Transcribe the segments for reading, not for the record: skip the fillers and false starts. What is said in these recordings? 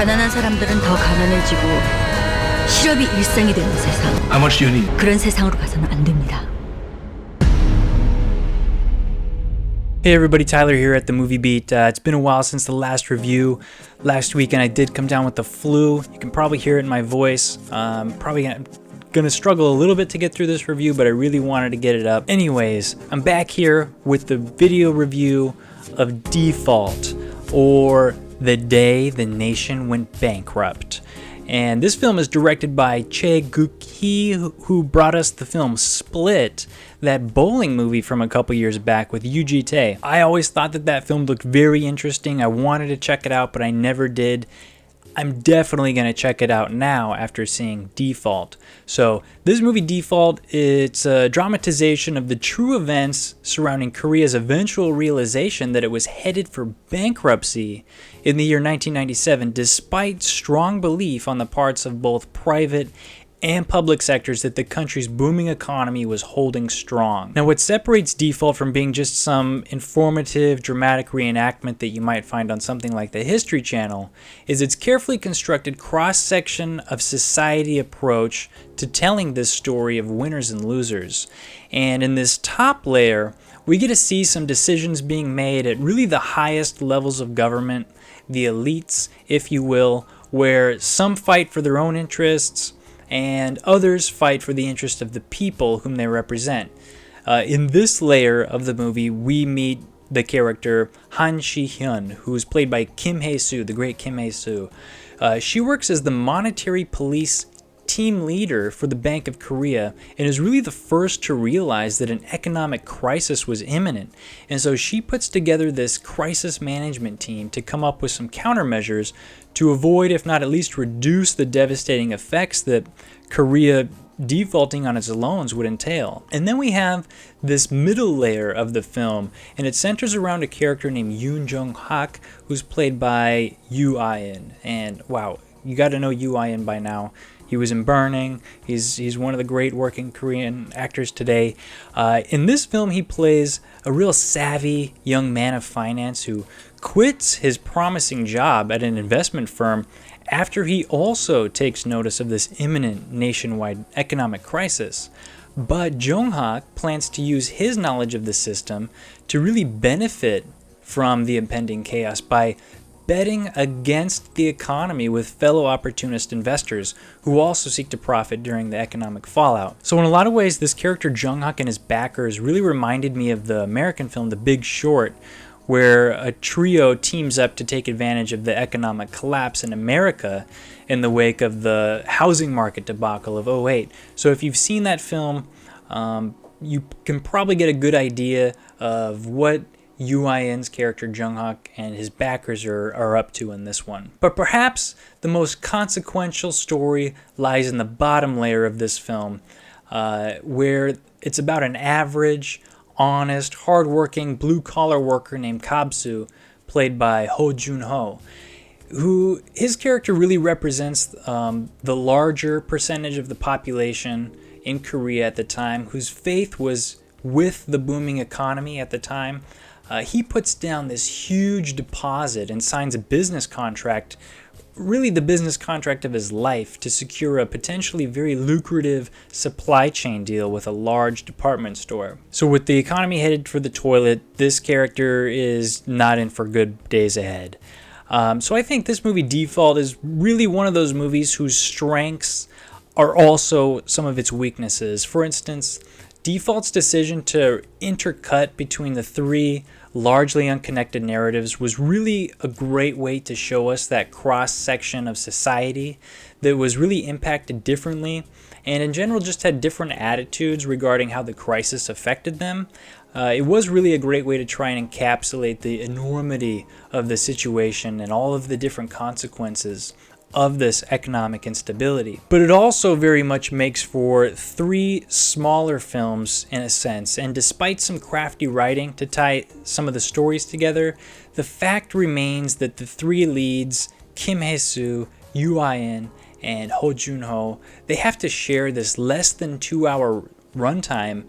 가난한 사람들은 더 가난해지고 실업이 일상이 되는 세상. How much do you need? 그런 세상으로 가서는 안 됩니다. Hey everybody, Tyler here at the Movie Beat. It's been a while since the last review. Last weekend I did come down with the flu. You can probably hear it in my voice. Probably gonna struggle a little bit to get through this review, but I really wanted to get it up. Anyways, I'm back here with the video review of Default, or The Day the Nation Went Bankrupt. And this film is directed by Choi Guk-hee, who brought us the film Split, that bowling movie from a couple years back with Yoo Ji-tae. I always thought that film looked very interesting. I wanted to check it out, but I never did. I'm definitely going to check it out now after seeing Default. So this movie Default, it's a dramatization of the true events surrounding Korea's eventual realization that it was headed for bankruptcy in the year 1997, despite strong belief on the parts of both private and public sectors that the country's booming economy was holding strong. Now, what separates Default from being just some informative, dramatic reenactment that you might find on something like the History Channel is its carefully constructed cross-section of society approach to telling this story of winners and losers. And in this top layer, we get to see some decisions being made at really the highest levels of government, the elites, if you will, where some fight for their own interests, and others fight for the interest of the people whom they represent. In this layer of the movie, we meet the character Han Si-hyun, who is played by Kim Hye-soo, the great Kim Hye-soo. She works as the monetary police team leader for the Bank of Korea and is really the first to realize that an economic crisis was imminent. And so she puts together this crisis management team to come up with some countermeasures to avoid, if not at least reduce, the devastating effects that Korea defaulting on its loans would entail. And then we have this middle layer of the film, and it centers around a character named Yoo Jung-hak, who's played by Yoo Ah-in. And wow, you got to know Yoo Ah-in by now. He was in Burning. He's one of the great working Korean actors today. In this film, he plays a real savvy young man of finance who quits his promising job at an investment firm after he also takes notice of this imminent nationwide economic crisis. But Jung-hak plans to use his knowledge of the system to really benefit from the impending chaos by betting against the economy with fellow opportunist investors who also seek to profit during the economic fallout. So in a lot of ways, this character Jung-hak and his backers really reminded me of the American film The Big Short, where a trio teams up to take advantage of the economic collapse in America in the wake of the housing market debacle of '08. So if you've seen that film, you can probably get a good idea of what Yoo Ah-in's character Jung-hak and his backers are up to in this one. But perhaps the most consequential story lies in the bottom layer of this film, where it's about an average, honest, hardworking, blue-collar worker named Kab-soo, played by Heo Joon-ho, who his character really represents the larger percentage of the population in Korea at the time, whose faith was with the booming economy at the time. He puts down this huge deposit and signs a business contract, really the business contract of his life, to secure a potentially very lucrative supply chain deal with a large department store. So with the economy headed for the toilet, this character is not in for good days ahead. So I think this movie Default is really one of those movies whose strengths are also some of its weaknesses. For instance, Default's decision to intercut between the three largely unconnected narratives was really a great way to show us that cross-section of society that was really impacted differently and in general just had different attitudes regarding how the crisis affected them. It was really a great way to try and encapsulate the enormity of the situation and all of the different consequences of this economic instability. But it also very much makes for three smaller films in a sense, and despite some crafty writing to tie some of the stories together, the fact remains that the three leads, Kim Hye-soo, Yoo Ah-in, and Heo Joon-ho, they have to share this less than 2-hour runtime,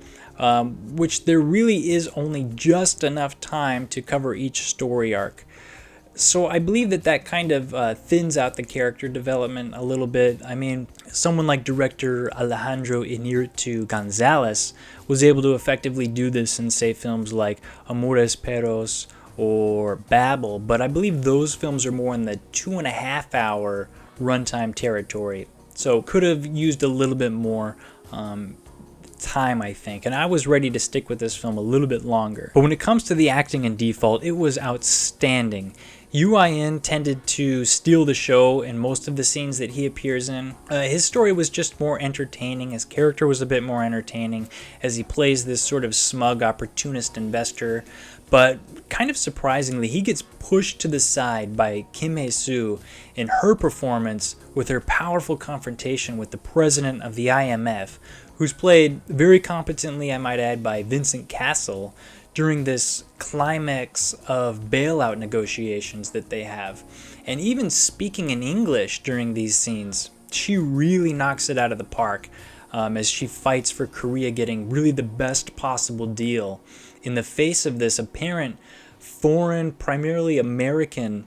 which there really is only just enough time to cover each story arc. So I believe that kind of thins out the character development a little bit. I mean, someone like director Alejandro Inarritu Gonzalez was able to effectively do this in, say, films like Amores Perros or Babel, but I believe those films are more in the 2.5 hour runtime territory. So could have used a little bit more time, I think, and I was ready to stick with this film a little bit longer. But when it comes to the acting in Default, it was outstanding. Yoo Ah-in tended to steal the show in most of the scenes that he appears in. His story was just more entertaining. His character was a bit more entertaining as he plays this sort of smug opportunist investor. But kind of surprisingly, he gets pushed to the side by Kim Hye-soo in her performance with her powerful confrontation with the president of the IMF, who's played very competently, I might add, by Vincent Cassel during this climax of bailout negotiations that they have. And even speaking in English during these scenes, she really knocks it out of the park as she fights for Korea getting really the best possible deal in the face of this apparent foreign, primarily American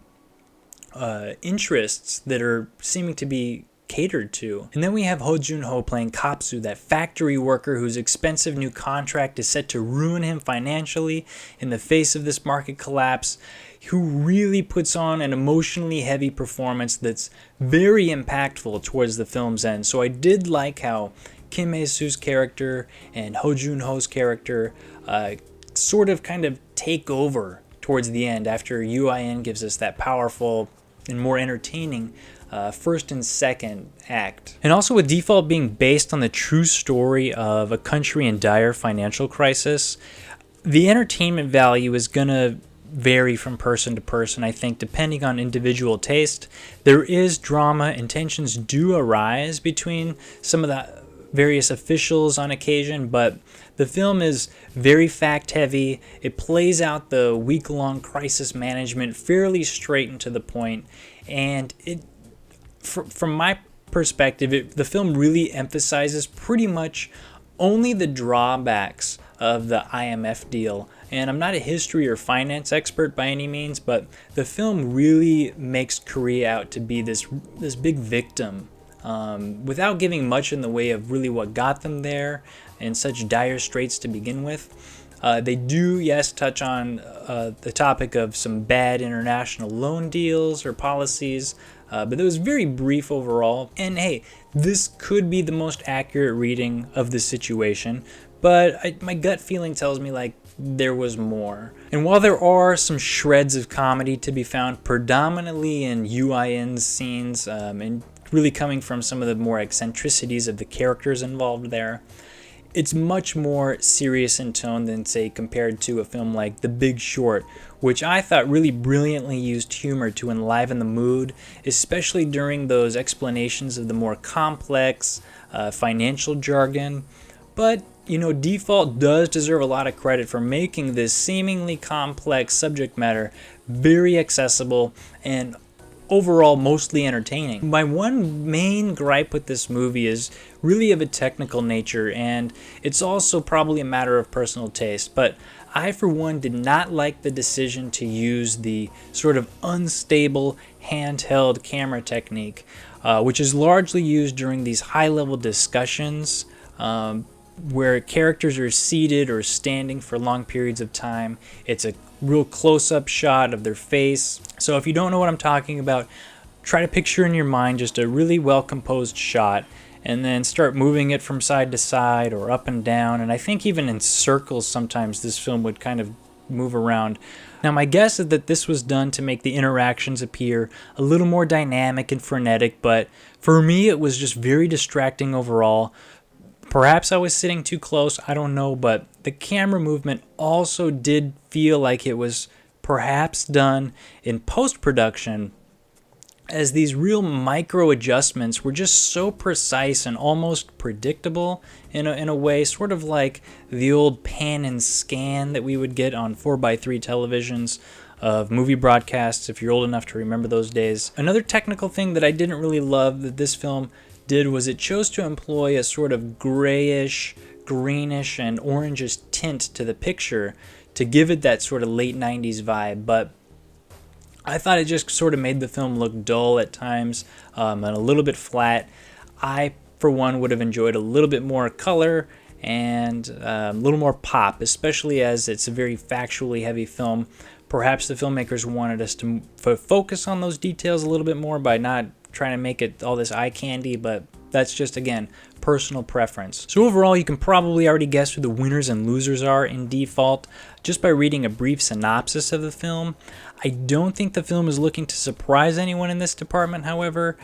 interests that are seeming to be catered to. And then we have Heo Joon-ho playing Kapsu, that factory worker whose expensive new contract is set to ruin him financially in the face of this market collapse, who really puts on an emotionally heavy performance that's very impactful towards the film's end. So I did like how Kim Hye-soo's character and Heo Joon-ho's character sort of kind of take over towards the end after Yoo Ah-in gives us that powerful and more entertaining first and second act. And also with Default being based on the true story of a country in dire financial crisis, the entertainment value is going to vary from person to person, I think, depending on individual taste. There is drama and tensions do arise between some of the various officials on occasion, but the film is very fact-heavy. It plays out the week-long crisis management fairly straight and to the point, and from my perspective, the film really emphasizes pretty much only the drawbacks of the IMF deal. And I'm not a history or finance expert by any means, but the film really makes Korea out to be this big victim, without giving much in the way of really what got them there in such dire straits to begin with. They do, yes, touch on the topic of some bad international loan deals or policies, but it was very brief overall. And hey, this could be the most accurate reading of the situation, but my gut feeling tells me like there was more. And while there are some shreds of comedy to be found predominantly in Yoo Ah-in's scenes, and really coming from some of the more eccentricities of the characters involved there, it's much more serious in tone than, say, compared to a film like The Big Short, which I thought really brilliantly used humor to enliven the mood, especially during those explanations of the more complex financial jargon. But, you know, Default does deserve a lot of credit for making this seemingly complex subject matter very accessible and overall mostly entertaining. My one main gripe with this movie is really of a technical nature, and it's also probably a matter of personal taste, but I for one did not like the decision to use the sort of unstable handheld camera technique, which is largely used during these high-level discussions where characters are seated or standing for long periods of time. It's a real close-up shot of their face. So if you don't know what I'm talking about, try to picture in your mind just a really well-composed shot and then start moving it from side to side or up and down. And I think even in circles sometimes this film would kind of move around. Now my guess is that this was done to make the interactions appear a little more dynamic and frenetic, but for me it was just very distracting overall. Perhaps I was sitting too close, I don't know, but the camera movement also did feel like it was perhaps done in post-production, as these real micro adjustments were just so precise and almost predictable in a way, sort of like the old pan and scan that we would get on 4x3 televisions of movie broadcasts, if you're old enough to remember those days. Another technical thing that I didn't really love that this film did was it chose to employ a sort of grayish, greenish, and orangish tint to the picture to give it that sort of late 90s vibe, but I thought it just sort of made the film look dull at times, and a little bit flat. I, for one, would have enjoyed a little bit more color and a little more pop, especially as it's a very factually heavy film. Perhaps the filmmakers wanted us to focus on those details a little bit more by not trying to make it all this eye candy, but that's just, again, personal preference. So overall, you can probably already guess who the winners and losers are in default just by reading a brief synopsis of the film. I don't think the film is looking to surprise anyone in this department, however.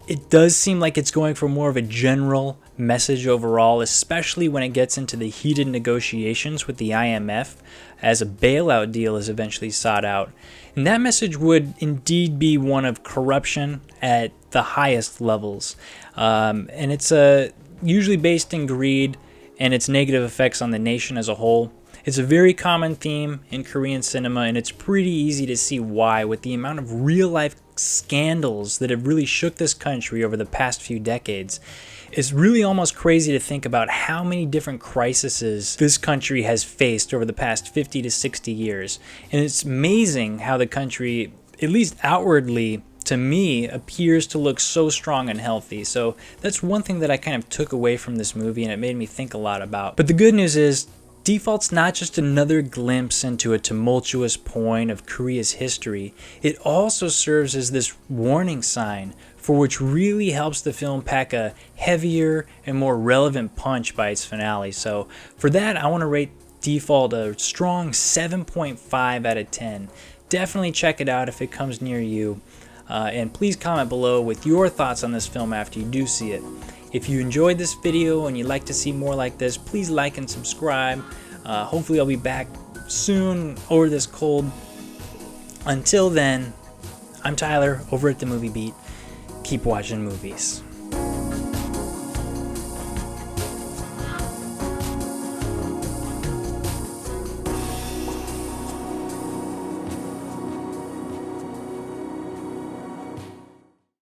It does seem like it's going for more of a general message overall, especially when it gets into the heated negotiations with the IMF as a bailout deal is eventually sought out. And that message would indeed be one of corruption at the highest levels. And it's usually based in greed and its negative effects on the nation as a whole. It's a very common theme in Korean cinema, and it's pretty easy to see why with the amount of real-life scandals that have really shook this country over the past few decades. It's really almost crazy to think about how many different crises this country has faced over the past 50 to 60 years. And it's amazing how the country, at least outwardly, to me, appears to look so strong and healthy. So that's one thing that I kind of took away from this movie, and it made me think a lot about. But the good news is, Default's not just another glimpse into a tumultuous point of Korea's history, it also serves as this warning sign for which really helps the film pack a heavier and more relevant punch by its finale. So for that, I want to rate Default a strong 7.5 out of 10. Definitely check it out if it comes near you. And please comment below with your thoughts on this film after you do see it. If you enjoyed this video and you'd like to see more like this, please like and subscribe. Hopefully I'll be back soon over this cold. Until then, I'm Tyler over at The Movie Beat. Keep watching movies.